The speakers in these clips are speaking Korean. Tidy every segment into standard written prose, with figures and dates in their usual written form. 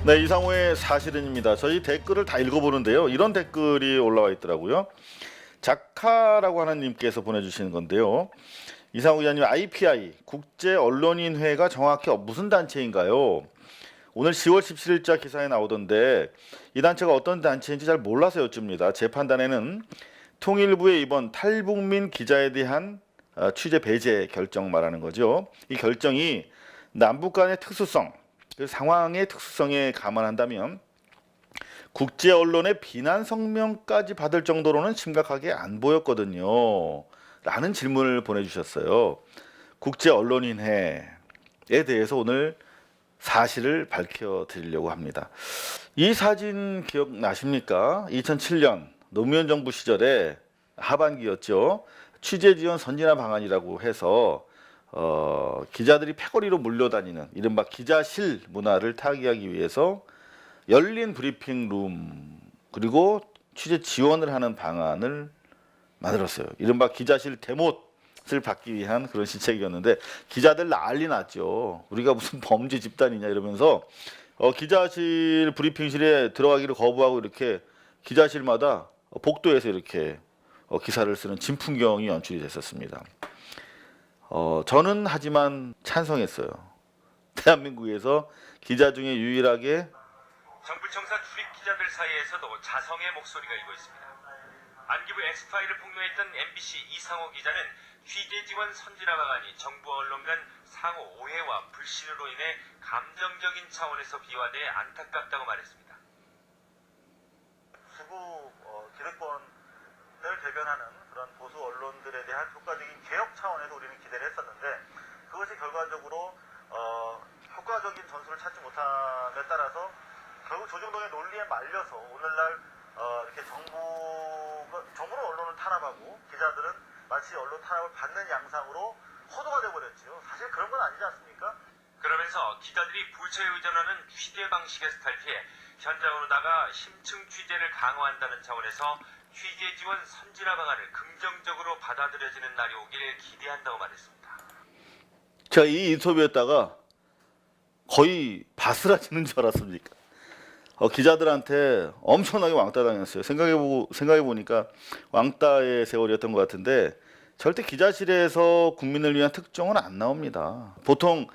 네, 이상호의 사실은입니다. 저희 댓글을 다 읽어보는데요. 이런 댓글이 올라와 있더라고요. 작카라고 하는 님께서 보내주시는 건데요. 이상호 기자님, IPI 국제언론인회가 정확히 무슨 단체인가요? 오늘 10월 17일자 기사에 나오던데 이 단체가 어떤 단체인지 잘 몰라서 여쭙니다. 제 판단에는 통일부의 이번 탈북민 기자에 대한 취재 배제 결정 말하는 거죠. 이 결정이 남북 간의 특수성, 그 상황의 특수성에 감안한다면 국제 언론의 비난 성명까지 받을 정도로는 심각하게 안 보였거든요. 라는 질문을 보내주셨어요. 국제 언론인회에 대해서 오늘 사실을 밝혀드리려고 합니다. 이 사진 기억나십니까? 2007년 노무현 정부 시절에 하반기였죠. 취재 지원 선진화 방안이라고 해서 기자들이 패거리로 몰려다니는 이른바 기자실 문화를 타개하기 위해서 열린 브리핑 룸 그리고 취재 지원을 하는 방안을 만들었어요. 이른바 기자실 대못을 받기 위한 그런 시책이었는데 기자들 난리 났죠. 우리가 무슨 범죄 집단이냐 이러면서 기자실 브리핑실에 들어가기를 거부하고 이렇게 기자실마다 복도에서 이렇게 기사를 쓰는 진풍경이 연출이 됐었습니다. 저는 하지만 찬성했어요. 대한민국에서 기자 중에 유일하게 정부 청사 출입 기자들 사이에서도 자성의 목소리가 이고 있습니다. 안기부 엑스파일을 폭로했던 MBC 이상호 기자는 취재 지원 선진화 방안이 정부 언론 간 상호 오해와 불신으로 인해 감정적인 차원에서 비화돼 안타깝다고 말했습니다. 수구 기득권을 대변하는 그런 보수 언론들에 대한 효과적인 개혁 차원에서 우리는 기대를 했었는데 그것이 결과적으로 효과적인 전술을 찾지 못함에 따라서 결국 조중동의 논리에 말려서 오늘날 이렇게 정부는 언론을 탄압하고 기자들은 마치 언론 탄압을 받는 양상으로 호도가 되어버렸죠. 사실 그런 건 아니지 않습니까? 그러면서 기자들이 부처에 의존하는 취재 방식에서 탈피해 현장으로 나가 심층 취재를 강화한다는 차원에서 취재 지원 선진화 방안을 긍정적으로 받아들여지는 날이 오길 기대한다고 말했습니다. 제가 이 인터뷰였다가 거의 바스라지는 줄 알았습니까? 기자들한테 엄청나게 왕따 당했어요. 생각해 보니까 왕따의 세월이었던 것 같은데 절대 기자실에서 국민을 위한 특종은 안 나옵니다. 보통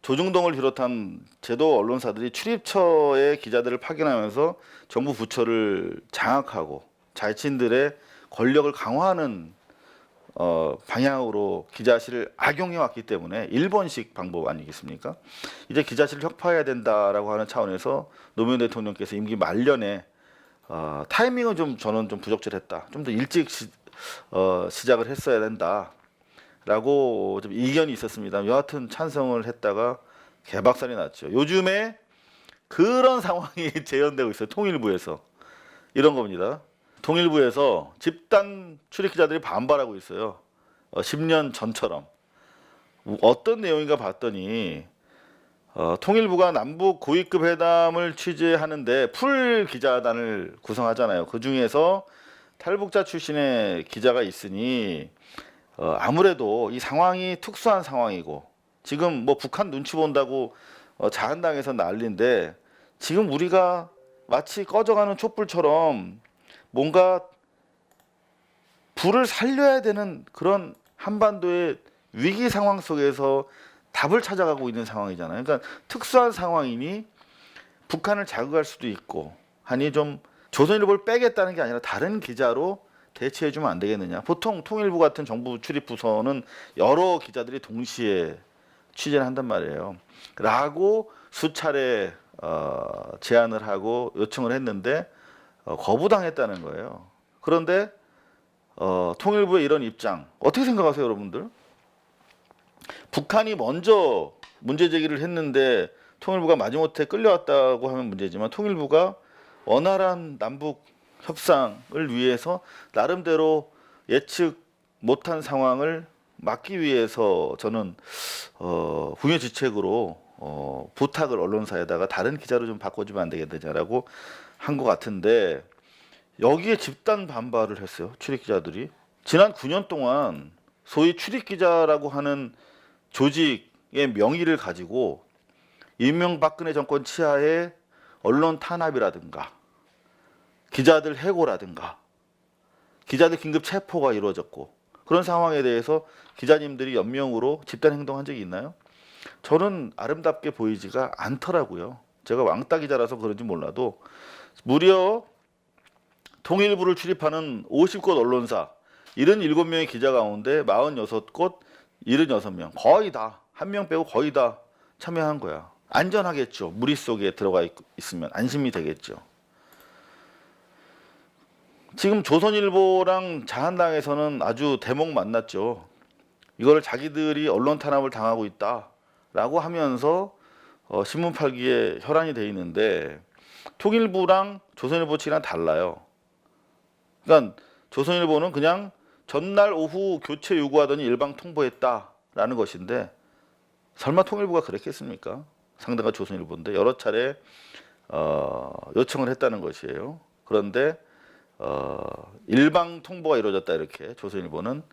조중동을 비롯한 제도 언론사들이 출입처에 기자들을 파견하면서 정부 부처를 장악하고 자신들의 권력을 강화하는 방향으로 기자실을 악용해 왔기 때문에 일본식 방법 아니겠습니까? 이제 기자실을 혁파해야 된다라고 하는 차원에서 노무현 대통령께서 임기 말년에 타이밍은 저는 좀 부적절했다. 좀 더 일찍 시작을 했어야 된다라고 좀 이견이 있었습니다. 여하튼 찬성을 했다가 개박살이 났죠. 요즘에 그런 상황이 재현되고 있어요. 통일부에서 이런 겁니다. 통일부에서 집단 출입 기자들이 반발하고 있어요. 10년 전처럼. 어떤 내용인가 봤더니 통일부가 남북 고위급 회담을 취재하는데 풀 기자단을 구성하잖아요. 그 중에서 탈북자 출신의 기자가 있으니 아무래도 이 상황이 특수한 상황이고 지금 뭐 북한 눈치 본다고 자한당에서 난리인데 지금 우리가 마치 꺼져가는 촛불처럼 뭔가 불을 살려야 되는 그런 한반도의 위기 상황 속에서 답을 찾아가고 있는 상황이잖아요. 그러니까 특수한 상황이니 북한을 자극할 수도 있고 하니 좀 조선일보를 빼겠다는 게 아니라 다른 기자로 대체해주면 안 되겠느냐. 보통 통일부 같은 정부 출입 부서는 여러 기자들이 동시에 취재를 한단 말이에요. 라고 수차례 제안을 하고 요청을 했는데 거부당했다는 거예요. 그런데 통일부의 이런 입장 어떻게 생각하세요, 여러분들? 북한이 먼저 문제 제기를 했는데 통일부가 마지못해 끌려왔다고 하면 문제지만 통일부가 원활한 남북 협상을 위해서 나름대로 예측 못한 상황을 막기 위해서 저는 궁여지책으로 부탁을 언론사에다가 다른 기자로 좀 바꿔주면 안 되겠느냐라고 한 것 같은데 여기에 집단 반발을 했어요. 출입 기자들이 지난 9년 동안 소위 출입 기자라고 하는 조직의 명의를 가지고 이명박근혜 정권 치하에 언론 탄압이라든가 기자들 해고라든가 기자들 긴급 체포가 이루어졌고 그런 상황에 대해서 기자님들이 연명으로 집단 행동한 적이 있나요? 저는 아름답게 보이지가 않더라고요. 제가 왕따 기자라서 그런지 몰라도 무려 통일부를 출입하는 50곳 언론사 77명의 기자 가운데 46곳 76명 거의 다 한 명 빼고 거의 다 참여한 거야. 안전하겠죠. 무리 속에 들어가 있으면 안심이 되겠죠. 지금 조선일보랑 자한당에서는 아주 대목 만났죠. 이걸 자기들이 언론 탄압을 당하고 있다라고 하면서 신문 팔기에 혈안이 돼 있는데 통일부랑 조선일보 측이랑 달라요. 그러니까 조선일보는 그냥 전날 오후 교체 요구하더니 일방 통보했다라는 것인데 설마 통일부가 그랬겠습니까? 상대가 조선일보인데 여러 차례 요청을 했다는 것이에요. 그런데 일방 통보가 이루어졌다 이렇게 조선일보는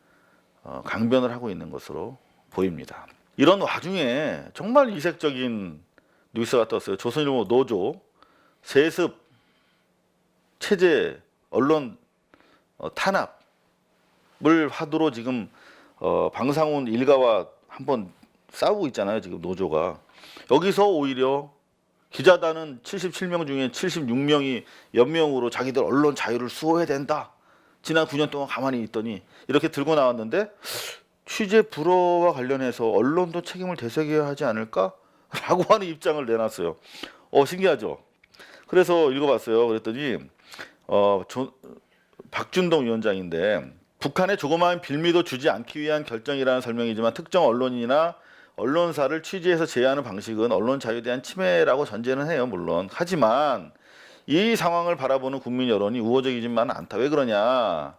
강변을 하고 있는 것으로 보입니다. 이런 와중에 정말 이색적인 뉴스가 떴어요. 조선일보 노조 세습 체제 언론 탄압을 화두로 지금 방상훈 일가와 한번 싸우고 있잖아요. 지금 노조가 여기서 오히려 기자단은 77명 중에 76명이 연명으로 자기들 언론 자유를 수호해야 된다. 지난 9년 동안 가만히 있더니 이렇게 들고 나왔는데 취재 불허와 관련해서 언론도 책임을 되새겨야 하지 않을까? 라고 하는 입장을 내놨어요. 신기하죠? 그래서 읽어봤어요. 그랬더니 박준동 위원장인데 북한에 조그마한 빌미도 주지 않기 위한 결정이라는 설명이지만 특정 언론이나 언론사를 취재해서 제외하는 방식은 언론 자유에 대한 침해라고 전제는 해요. 물론. 하지만 이 상황을 바라보는 국민 여론이 우호적이지만 않다. 왜 그러냐.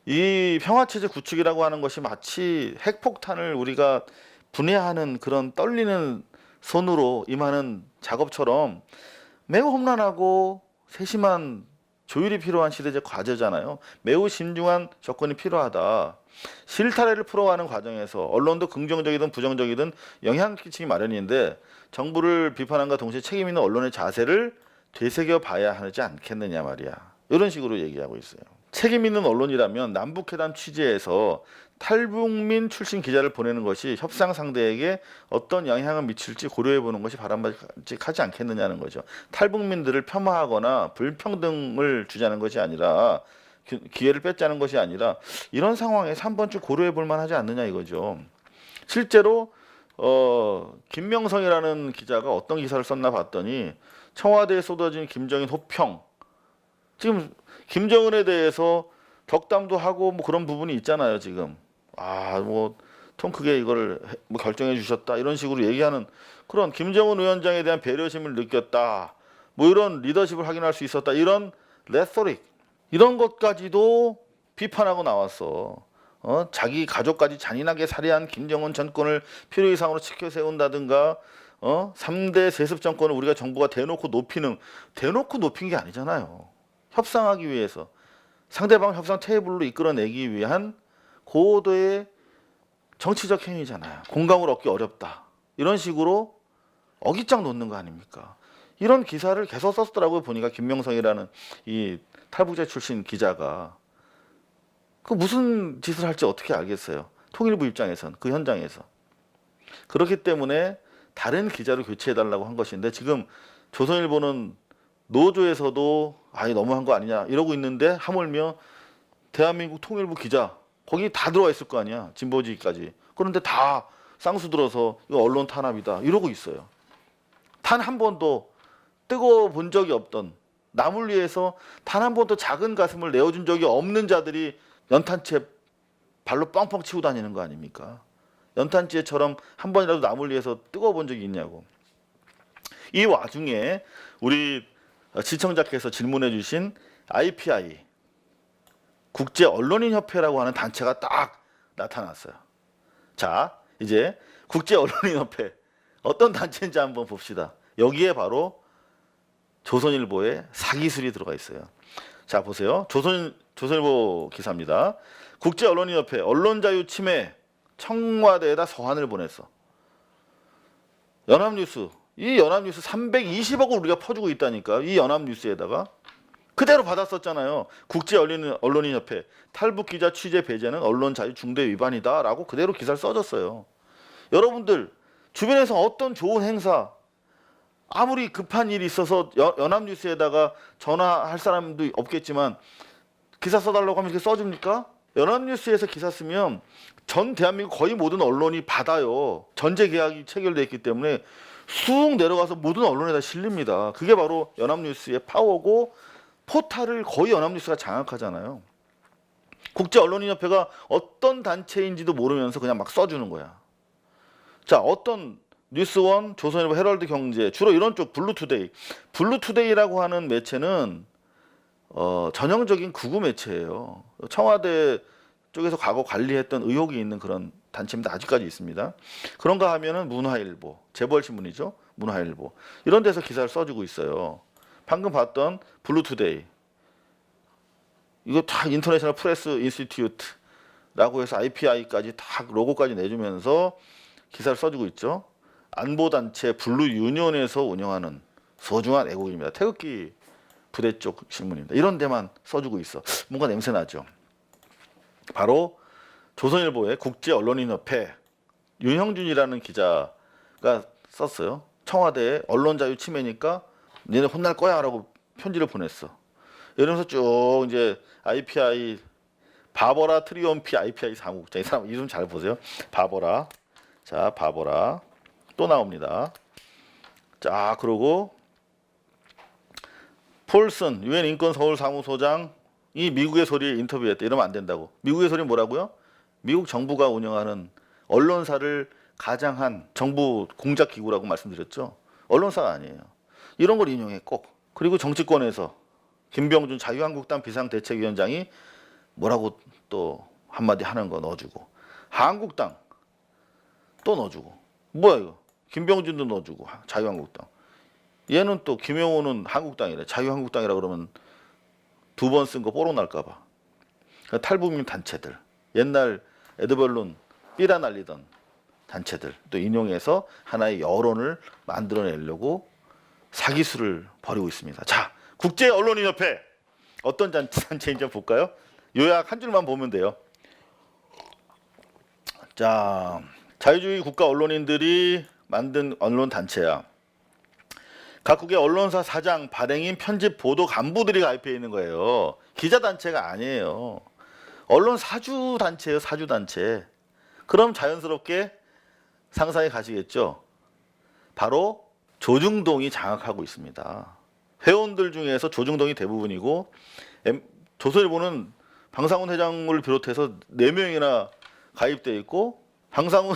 이 평화체제 구축이라고 하는 것이 마치 핵폭탄을 우리가 분해하는 그런 떨리는 손으로 임하는 작업처럼 매우 험난하고 세심한 조율이 필요한 시대적 과제잖아요. 매우 신중한 접근이 필요하다. 실타래를 풀어가는 과정에서 언론도 긍정적이든 부정적이든 영향을 끼치기 마련인데 정부를 비판함과 동시에 책임 있는 언론의 자세를 되새겨 봐야 하지 않겠느냐 말이야. 이런 식으로 얘기하고 있어요. 책임 있는 언론이라면 남북회담 취재에서 탈북민 출신 기자를 보내는 것이 협상 상대에게 어떤 영향을 미칠지 고려해 보는 것이 바람직하지 않겠느냐는 거죠. 탈북민들을 폄하하거나 불평등을 주자는 것이 아니라 기회를 뺏자는 것이 아니라 이런 상황에서 한 번쯤 고려해 볼 만하지 않느냐 이거죠. 실제로 김명성이라는 기자가 어떤 기사를 썼나 봤더니 청와대에 쏟아진 김정인 호평 지금 김정은에 대해서 덕담도 하고 뭐 그런 부분이 있잖아요 지금. 뭐 통 크게 이걸 뭐 결정해 주셨다 이런 식으로 얘기하는 그런 김정은 위원장에 대한 배려심을 느꼈다 뭐 이런 리더십을 확인할 수 있었다 이런 레토릭 이런 것까지도 비판하고 나왔어. 자기 가족까지 잔인하게 살해한 김정은 정권을 필요 이상으로 지켜 세운다든가 3대 세습 정권을 우리가 정부가 대놓고 높인 게 아니잖아요. 협상하기 위해서 상대방 협상 테이블로 이끌어내기 위한 고도의 정치적 행위잖아요. 공감을 얻기 어렵다. 이런 식으로 어깃장 놓는 거 아닙니까? 이런 기사를 계속 썼더라고요. 보니까 김명성이라는 이 탈북자 출신 기자가 그 무슨 짓을 할지 어떻게 알겠어요. 통일부 입장에선 그 현장에서. 그렇기 때문에 다른 기자를 교체해달라고 한 것인데 지금 조선일보는 노조에서도 너무한 거 아니냐 이러고 있는데 하물며 대한민국 통일부 기자 거기 다 들어와 있을 거 아니야. 진보지까지. 그런데 다 쌍수 들어서 이거 언론 탄압이다 이러고 있어요. 단 한 번도 뜨거워 본 적이 없던 남을 위해서 단 한 번도 작은 가슴을 내어준 적이 없는 자들이 연탄재 발로 뻥뻥 치고 다니는 거 아닙니까? 연탄재처럼 한 번이라도 남을 위해서 뜨거워 본 적이 있냐고. 이 와중에 우리 시청자께서 질문해 주신 IPI 국제언론인협회라고 하는 단체가 딱 나타났어요. 자, 이제 국제언론인협회 어떤 단체인지 한번 봅시다. 여기에 바로 조선일보의 사기술이 들어가 있어요. 자, 보세요. 조선일보 기사입니다. 국제언론인협회 언론자유 침해 청와대에다 서한을 보냈어. 연합뉴스 이 연합뉴스 320억을 우리가 퍼주고 있다니까. 이 연합뉴스에다가 그대로 받았었잖아요. 국제언론인협회 탈북 기자 취재 배제는 언론 자유 중대 위반이다라고 그대로 기사를 써줬어요. 여러분들 주변에서 어떤 좋은 행사, 아무리 급한 일이 있어서 연합뉴스에다가 전화할 사람도 없겠지만 기사 써달라고 하면 이렇게 써줍니까? 연합뉴스에서 기사 쓰면 전 대한민국 거의 모든 언론이 받아요. 전제 계약이 체결되어 있기 때문에 쑥 내려가서 모든 언론에다 실립니다. 그게 바로 연합뉴스의 파워고 포탈을 거의 연합뉴스가 장악하잖아요. 국제언론인협회가 어떤 단체인지도 모르면서 그냥 막 써주는 거야. 자, 어떤 뉴스원, 조선일보, 헤럴드 경제 주로 이런 쪽 블루투데이라고 하는 매체는 전형적인 극우 매체예요. 청와대 쪽에서 과거 관리했던 의혹이 있는 그런 단체입니다. 아직까지 있습니다. 그런가 하면은 문화일보, 재벌신문이죠. 문화일보 이런 데서 기사를 써주고 있어요. 방금 봤던 블루투데이 이거 다 인터내셔널 프레스 인스티튜트라고 해서 IPI까지 다 로고까지 내주면서 기사를 써주고 있죠. 안보단체 블루 유니온에서 운영하는 소중한 애국입니다. 태극기 부대 쪽 신문입니다. 이런 데만 써주고 있어. 뭔가 냄새 나죠. 바로 조선일보의 국제언론인협회 윤형준이라는 기자가 썼어요. 청와대에 언론자유 침해니까 니네 혼날 거야라고 편지를 보냈어. 이러면서 쭉 이제 IPI 바버라 트리움피 IPI 사무국장 이 사람 이름 잘 보세요. 바버라. 자, 바버라 또 나옵니다. 자, 그리고 폴슨 유엔 인권 서울 사무소장이 미국의 소리에 인터뷰했다. 이러면 안 된다고. 미국의 소리 뭐라고요? 미국 정부가 운영하는 언론사를 가장한 정부 공작 기구라고 말씀드렸죠. 언론사가 아니에요. 이런 걸 인용해 꼭. 그리고 정치권에서 김병준 자유한국당 비상대책위원장이 뭐라고 또 한마디 하는 거 넣어주고, 한국당 또 넣어주고, 뭐야 이거? 김병준도 넣어주고 자유한국당. 얘는 또 김영호는 한국당이래. 자유한국당이라 그러면 두 번 쓴 거 뽀록 날까봐. 탈북민 단체들, 옛날 에드벌룬 삐라 날리던 단체들 또 인용해서 하나의 여론을 만들어내려고 사기수를 벌이고 있습니다. 자, 국제언론인협회 어떤 단체인지 볼까요? 요약 한 줄만 보면 돼요. 자, 자유주의 국가 언론인들이 만든 언론 단체야. 각국의 언론사 사장, 발행인, 편집, 보도 간부들이 가입해 있는 거예요. 기자 단체가 아니에요. 언론 사주 단체예요, 사주 단체. 그럼 자연스럽게 상상이 가시겠죠. 바로 조중동이 장악하고 있습니다. 회원들 중에서 조중동이 대부분이고 조선일보는 방상훈 회장을 비롯해서 4명이나 가입돼 있고 방상훈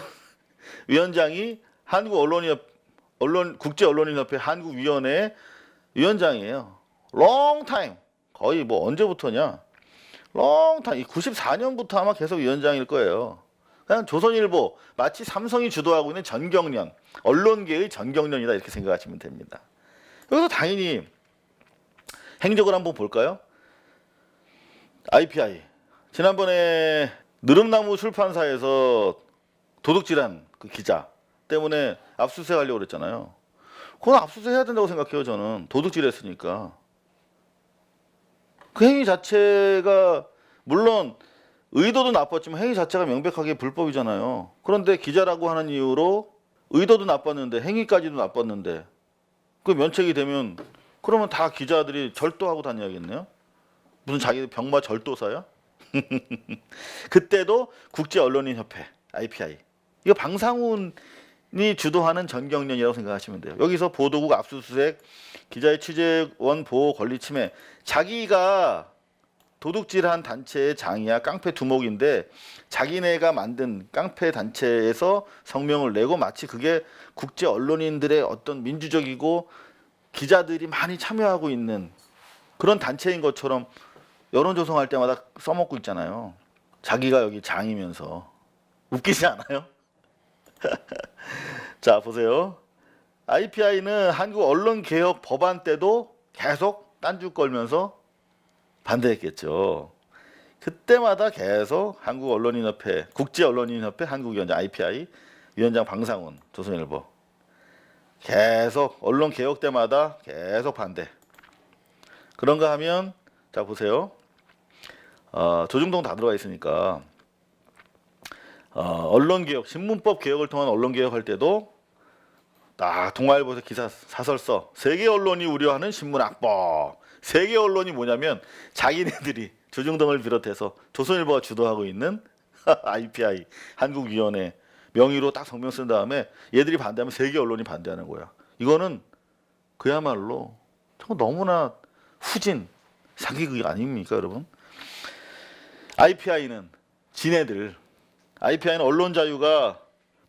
위원장이 국제언론인협회 한국위원회 위원장이에요. 롱타임 거의 뭐 언제부터냐? 롱타임 94년부터 아마 계속 위원장일 거예요. 그냥 조선일보 마치 삼성이 주도하고 있는 전경련 언론계의 전경련이다 이렇게 생각하시면 됩니다. 여기서 당연히 행적을 한번 볼까요? IPI 지난번에 느릅나무 출판사에서 도둑질한 그 기자 때문에 압수수색 하려고 그랬잖아요. 그건 압수수색 해야 된다고 생각해요. 저는 도둑질했으니까. 그 행위 자체가 물론 의도도 나빴지만 행위 자체가 명백하게 불법이잖아요. 그런데 기자라고 하는 이유로 의도도 나빴는데 행위까지도 나빴는데 그 면책이 되면 그러면 다 기자들이 절도하고 다녀야겠네요. 무슨 자기 병마 절도사야? 그때도 국제언론인협회 IPI 이거 방상훈이 주도하는 전경련이라고 생각하시면 돼요. 여기서 보도국 압수수색, 기자의 취재원 보호 권리 침해. 자기가 도둑질한 단체의 장이야. 깡패 두목인데 자기네가 만든 깡패 단체에서 성명을 내고 마치 그게 국제 언론인들의 어떤 민주적이고 기자들이 많이 참여하고 있는 그런 단체인 것처럼 여론 조성할 때마다 써먹고 있잖아요. 자기가 여기 장이면서 웃기지 않아요? 자, 보세요. IPI는 한국 언론개혁 법안 때도 계속 딴줄 걸면서 반대했겠죠. 그때마다 계속 한국언론인협회, 국제언론인협회 한국위원장 IPI 위원장 방상훈 조선일보 계속 언론 개혁 때마다 계속 반대. 그런가 하면 자 보세요. 조중동 다 들어가 있으니까 언론 개혁, 신문법 개혁을 통한 언론 개혁할 때도 동아일보에서 기사 사설 써. 세계 언론이 우려하는 신문 악법. 세계 언론이 뭐냐면 자기네들이 조중동을 비롯해서 조선일보가 주도하고 있는 IPI 한국위원회 명의로 딱 성명 쓴 다음에 얘들이 반대하면 세계 언론이 반대하는 거야. 이거는 그야말로 정말 너무나 후진 사기극 아닙니까, 여러분? IPI는 언론 자유가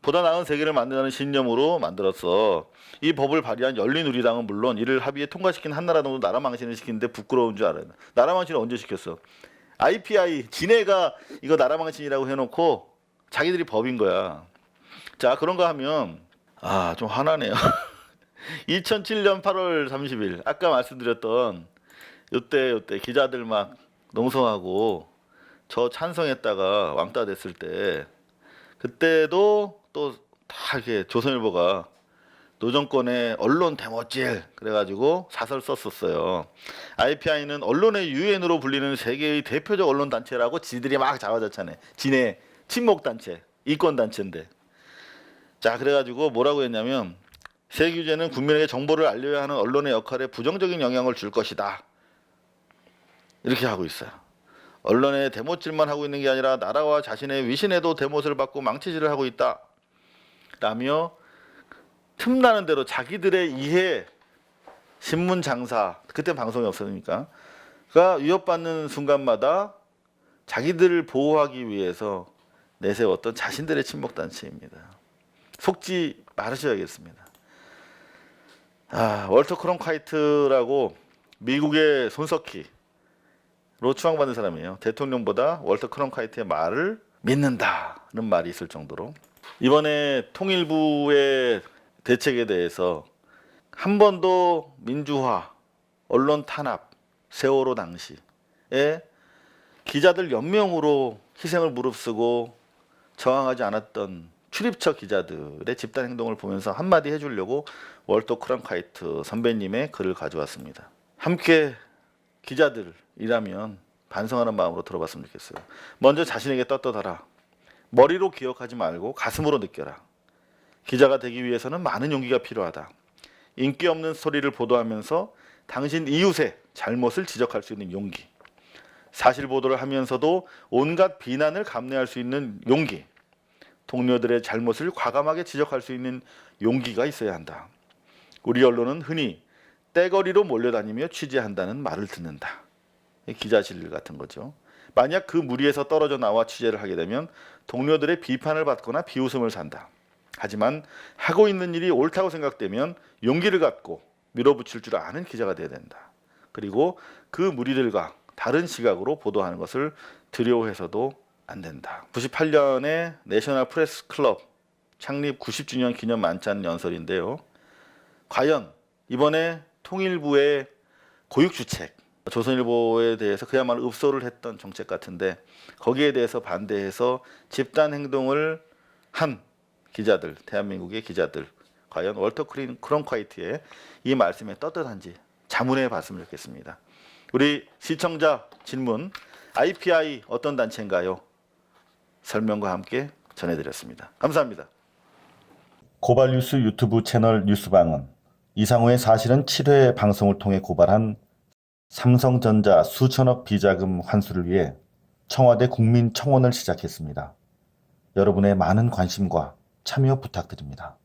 보다 나은 세계를 만든다는 신념으로 만들었어. 이 법을 발의한 열린우리당은 물론 이를 합의에 통과시킨 한나라당도 나라 망신을 시키는데 부끄러운 줄 알아요. 나라 망신을 언제 시켰어? IPI 지네가 이거 나라 망신이라고 해놓고 자기들이 법인 거야. 자, 그런가 하면 좀 화나네요. 2007년 8월 30일 아까 말씀드렸던 요때 기자들 막 농성하고 저 찬성했다가 왕따 됐을 때 그때도 또 다 이렇게 조선일보가 노정권의 언론 대못질 그래가지고 사설 썼었어요. IPI는 언론의 유엔으로 불리는 세계의 대표적 언론 단체라고 지들이 막 자화자찬해. 지네 친목 단체, 이권 단체인데. 자, 그래가지고 뭐라고 했냐면 새 규제는 국민에게 정보를 알려야 하는 언론의 역할에 부정적인 영향을 줄 것이다. 이렇게 하고 있어요. 언론에 대못질만 하고 있는 게 아니라 나라와 자신의 위신에도 대못을 받고 망치질을 하고 있다. 라며 틈나는 대로 자기들의 이해 신문 장사 그때 방송이 없으니까 위협받는 순간마다 자기들을 보호하기 위해서 내세웠던 자신들의 친목 단체입니다. 속지 말으셔야겠습니다. 월터 크롱카이트라고 미국의 손석희로 추앙받는 사람이에요. 대통령보다 월터 크롱카이트의 말을 믿는다는 말이 있을 정도로 이번에 통일부의 대책에 대해서 한 번도 민주화, 언론 탄압, 세월호 당시에 기자들 연명으로 희생을 무릅쓰고 저항하지 않았던 출입처 기자들의 집단 행동을 보면서 한마디 해주려고 월터 크롱카이트 선배님의 글을 가져왔습니다. 함께 기자들이라면 반성하는 마음으로 들어봤으면 좋겠어요. 먼저 자신에게 떳떳하라. 머리로 기억하지 말고 가슴으로 느껴라. 기자가 되기 위해서는 많은 용기가 필요하다. 인기 없는 스토리를 보도하면서 당신 이웃의 잘못을 지적할 수 있는 용기. 사실 보도를 하면서도 온갖 비난을 감내할 수 있는 용기. 동료들의 잘못을 과감하게 지적할 수 있는 용기가 있어야 한다. 우리 언론은 흔히 떼거리로 몰려다니며 취재한다는 말을 듣는다. 기자 진리 같은 거죠. 만약 그 무리에서 떨어져 나와 취재를 하게 되면 동료들의 비판을 받거나 비웃음을 산다. 하지만 하고 있는 일이 옳다고 생각되면 용기를 갖고 밀어붙일 줄 아는 기자가 되어야 된다. 그리고 그 무리들과 다른 시각으로 보도하는 것을 두려워해서도 안 된다. 98년에 내셔널 프레스 클럽 창립 90주년 기념 만찬 연설인데요. 과연 이번에 통일부의 고육주책 조선일보에 대해서 그야말로 읍소를 했던 정책 같은데 거기에 대해서 반대해서 집단 행동을 한 기자들, 대한민국의 기자들 과연 월터 크롱카이트의 이 말씀에 떳떳한지 자문해 봤으면 좋겠습니다. 우리 시청자 질문 IPI 어떤 단체인가요? 설명과 함께 전해드렸습니다. 감사합니다. 고발뉴스 유튜브 채널 뉴스방은 이상호의 사실은 7회 방송을 통해 고발한 삼성전자 수천억 비자금 환수를 위해 청와대 국민청원을 시작했습니다. 여러분의 많은 관심과 참여 부탁드립니다.